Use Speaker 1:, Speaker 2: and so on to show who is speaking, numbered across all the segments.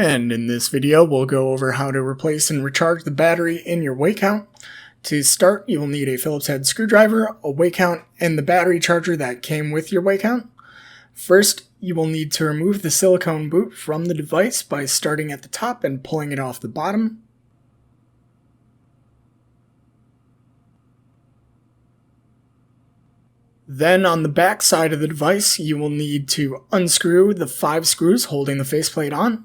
Speaker 1: And in this video, we'll go over how to replace and recharge the battery in your WAYcount. To start, you will need a Phillips head screwdriver, a WAYcount, and the battery charger that came with your WAYcount. First, you will need to remove the silicone boot from the device by starting at the top and pulling it off the bottom. Then on the back side of the device, you will need to unscrew the 5 screws holding the faceplate on.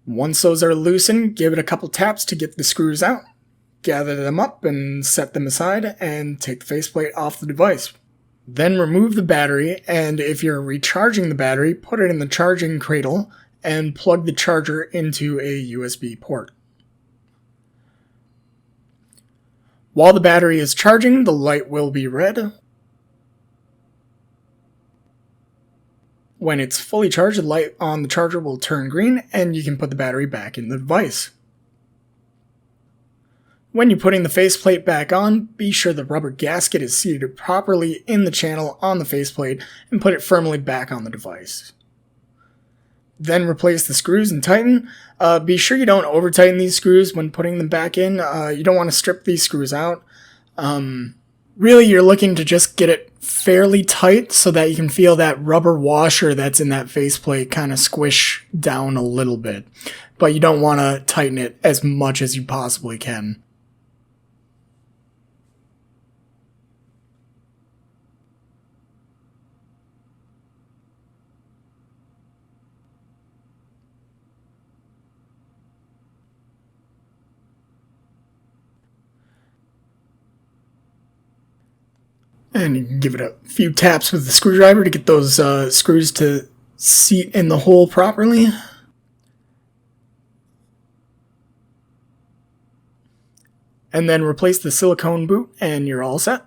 Speaker 1: Once those are loosened, give it a couple taps to get the screws out. Gather them up and set them aside and take the faceplate off the device. Then remove the battery, and if you're recharging the battery, put it in the charging cradle and plug the charger into a USB port. While the battery is charging, the light will be red. When it's fully charged, the light on the charger will turn green, and you can put the battery back in the device. When you're putting the faceplate back on, be sure the rubber gasket is seated properly in the channel on the faceplate and put it firmly back on the device. Then replace the screws and tighten. Be sure you don't over tighten these screws when putting them back in. You don't want to strip these screws out. Really, you're looking to just get it fairly tight so that you can feel that rubber washer that's in that faceplate kind of squish down a little bit. But you don't want to tighten it as much as you possibly can. And you can give it a few taps with the screwdriver to get those screws to seat in the hole properly. And then replace the silicone boot and you're all set.